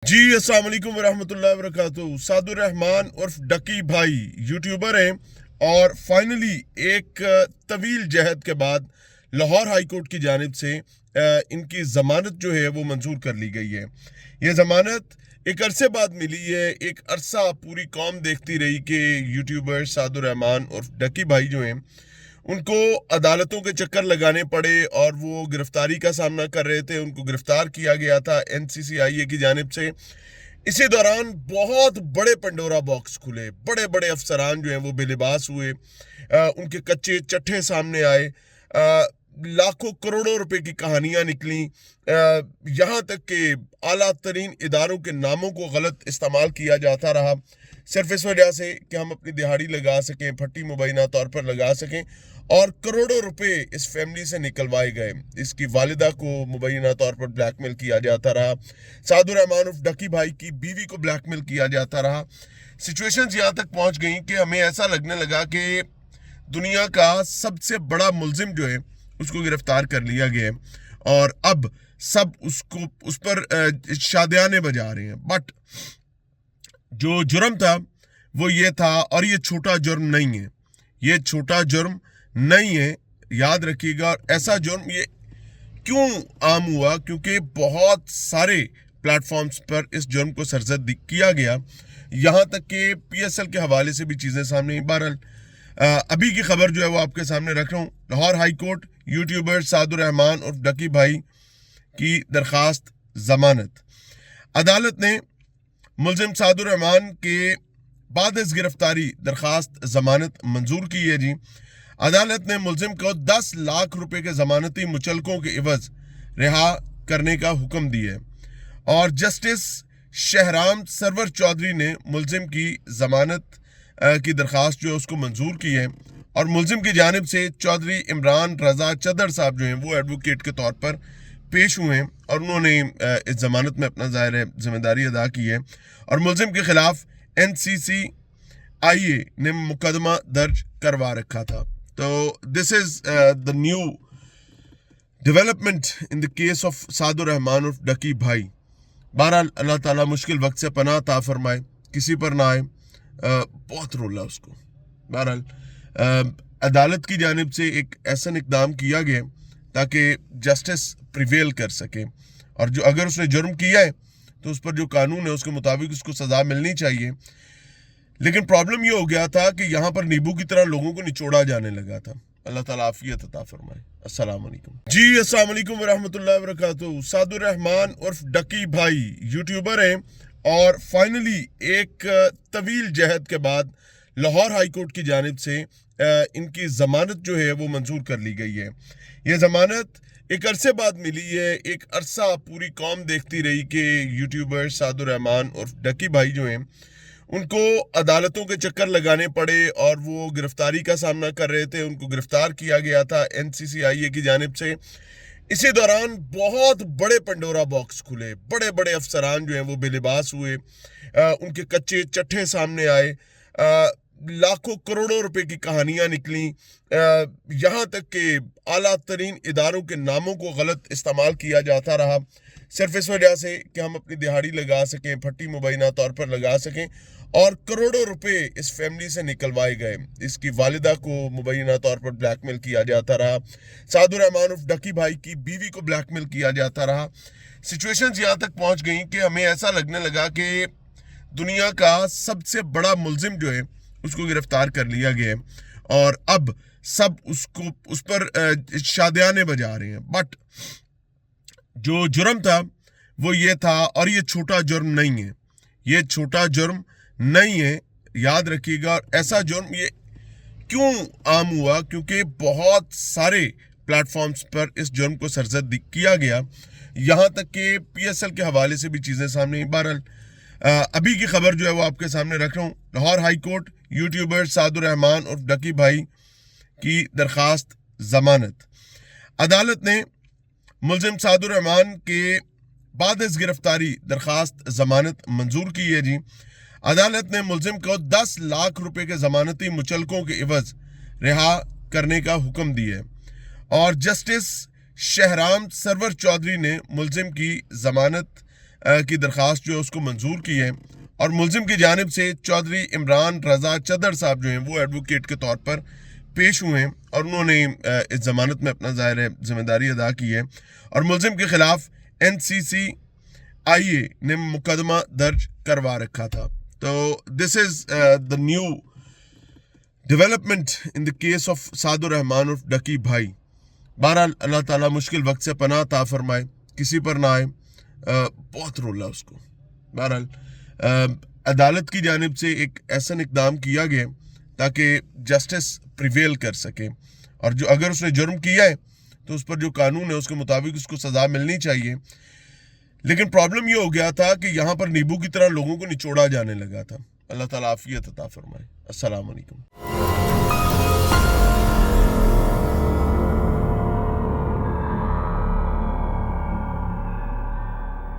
जी अस्सलाम वालेकुम वरहमतुल्लाहि वबरकातुहू। सादुर रहमान उर्फ डकी भाई यूट्यूबर हैं और फाइनली एक तवील जहद के बाद लाहौर हाई कोर्ट की जानिब से इनकी ज़मानत जो है वो मंजूर कर ली गई है। ये ज़मानत एक अरसे बाद मिली है। एक अरसा पूरी कौम देखती रही कि यूट्यूबर सादुर रहमान उर्फ डकी भाई जो हैं उनको अदालतों के चक्कर लगाने पड़े और वो गिरफ्तारी का सामना कर रहे थे। उनको गिरफ्तार किया गया था एनसीसीआईए की जानिब से। इसी दौरान बहुत बड़े पंडोरा बॉक्स खुले, बड़े बड़े अफसरान जो हैं वो बेलिबास हुए, उनके कच्चे चट्ठे सामने आए, लाखों करोड़ों रुपए की कहानियां निकली, यहाँ तक कि आला तरीन इदारों के नामों को गलत इस्तेमाल किया जाता रहा, सिर्फ इस वजह से कि हम अपनी दिहाड़ी लगा सकें, फट्टी मुबैना तौर पर लगा सकें। और करोड़ों रुपए इस फैमिली से निकलवाए गए। इसकी वालिदा को मुबैना तौर पर ब्लैकमेल किया जाता रहा। सादुर रहमान उर्फ डकी भाई की बीवी को ब्लैकमेल किया जाता रहा। सिचुएशंस यहाँ तक पहुँच गई कि हमें ऐसा लगने लगा कि दुनिया का सबसे बड़ा मुल्जिम जो है उसको गिरफ्तार कर लिया गया है और अब सब उसको उस पर शादियाने बजा रहे हैं। बट जो जुर्म था वो ये था, और ये छोटा जुर्म नहीं है, ये छोटा जुर्म नहीं है, याद रखिएगा। और ऐसा जुर्म ये क्यों आम हुआ? क्योंकि बहुत सारे प्लेटफॉर्म्स पर इस जुर्म को सरजद किया गया, यहाँ तक कि पीएसएल के हवाले से भी चीज़ें सामने आई। बहरहाल अभी की खबर जो है वो आपके सामने रख रहा हूँ। Lahore high court YouTuber Saadur Rahman और डकी भाई की दरखास्त जमानत। अदालत ने मुल्जिम सादुर रहमान के बाद इस गिरफ्तारी दरखास्त जमानत मंजूर की है जी। अदालत ने मुल्जिम को 10 लाख रुपए के जमानती मुचलकों के इवज रिहा करने का हुक्म दिया है और जस्टिस शहराम सरवर चौधरी ने मुल्जिम की जमानत की दरखास्त जो है उसको मंजूर की है। और मुल्जिम की जानिब से चौधरी इमरान रजा चदर साहब जो हैं वो एडवोकेट के तौर पर पेश हुए हैं और उन्होंने इस जमानत में अपना ज़ाहिर जिम्मेदारी अदा की है और मुल्जिम के खिलाफ एनसीसीआईए ने मुकदमा दर्ज करवा रखा था। तो this is the new development in the case of Saadur Rahman उर्फ डकी भाई। बहरहाल अल्लाह ताला मुश्किल वक्त से पनाह ता फरमाए, किसी पर ना आए। बहुत रोला उसको। बहरहाल अदालत की जानिब से एक ऐसा इकदाम किया गया ताकि जस्टिस प्रिवेल कर सके और जो अगर उसने जुर्म किया है तो उस पर जो कानून है उसके मुताबिक उसको सज़ा मिलनी चाहिए। लेकिन प्रॉब्लम ये हो गया था कि यहाँ पर नींबू की तरह लोगों को निचोड़ा जाने लगा था। अल्लाह ताला आफियत अता फरमाए। अस्सलाम वालेकुम जी। अस्सलाम वालेकुम वरहमतुल्लाहि वबरकातुहू। सादुर रहमान उर्फ डकी भाई यूट्यूबर हैं और फाइनली एक तवील जहद के बाद लाहौर हाई कोर्ट की जानिब से इनकी ज़मानत जो है वो मंजूर कर ली गई है। ये ज़मानत एक अरसे बाद मिली है। एक अरसा पूरी कौम देखती रही कि यूट्यूबर सादुर रहमान उर्फ डकी भाई जो हैं उनको अदालतों के चक्कर लगाने पड़े और वो गिरफ्तारी का सामना कर रहे थे। उनको गिरफ्तार किया गया था एनसीसीआईए की जानिब से। इसी दौरान बहुत बड़े पंडोरा बॉक्स खुले, बड़े बड़े अफसरान जो हैं वो बेलिबास हुए, उनके कच्चे चट्ठे सामने आए, लाखों करोड़ों रुपए की कहानियां निकली, यहाँ तक कि आला तरीन इदारों के नामों को गलत इस्तेमाल किया जाता रहा, सिर्फ इस वजह से कि हम अपनी दिहाड़ी लगा सकें, फट्टी मुबैना तौर पर लगा सकें। और करोड़ों रुपए इस फैमिली से निकलवाए गए। इसकी वालिदा को मुबैना तौर पर ब्लैकमेल किया जाता रहा। सादुर रहमान उर्फ डकी भाई की बीवी को ब्लैकमेल किया जाता रहा। सिचुएशंस यहाँ तक पहुँच गई कि हमें ऐसा लगने लगा कि दुनिया का सबसे बड़ा मुल्जिम जो है उसको गिरफ्तार कर लिया गया है और अब सब उसको उस पर शादियाने बजा रहे हैं। बट जो जुर्म था वो ये था, और ये छोटा जुर्म नहीं है, ये छोटा जुर्म नहीं है, याद रखिएगा। और ऐसा जुर्म ये क्यों आम हुआ? क्योंकि बहुत सारे प्लेटफॉर्म्स पर इस जुर्म को सरजद किया गया, यहाँ तक कि पीएसएल के हवाले से भी चीज़ें सामने आई। बहरहाल अभी की खबर जो है वो आपके सामने रख रहा हूँ। Lahore high court YouTuber Saadur Rahman और डकी भाई की दरखास्त जमानत। अदालत ने मुल्जिम सादुर रहमान के बाद इस गिरफ्तारी दरखास्त जमानत मंजूर की है जी। अदालत ने मुल्जिम को 10 लाख रुपए के जमानती मुचलकों के इवज रिहा करने का हुक्म दिया है और जस्टिस शहराम सरवर चौधरी ने मुल्जिम की जमानत کی درخواست جو ہے اس کو منظور کی ہے، اور ملزم کی جانب سے چودھری عمران رضا چدر صاحب جو ہیں وہ ایڈوکیٹ کے طور پر پیش ہوئے ہیں، اور انہوں نے اس ضمانت میں اپنا ظاہر ذمہ داری ادا کی ہے، اور ملزم کے خلاف NCCIA نے مقدمہ درج کروا رکھا تھا. تو this is the new development in the case of Saad Ur Rahman عرف ڈکی بھائی. بہرحال اللہ تعالیٰ مشکل وقت سے پناہ عطا فرمائے، کسی پر نہ آئے. بہت رولا اس کو. بہرحال عدالت کی جانب سے ایک ایسا اقدام کیا گیا تاکہ جسٹس پریویل کر سکے، اور جو اگر اس نے جرم کیا ہے تو اس پر جو قانون ہے اس کے مطابق اس کو سزا ملنی چاہیے. لیکن پرابلم یہ ہو گیا تھا کہ یہاں پر نیبو کی طرح لوگوں کو نچوڑا جانے لگا تھا. اللہ تعالیٰ عافیت عطا فرمائے. السلام علیکم.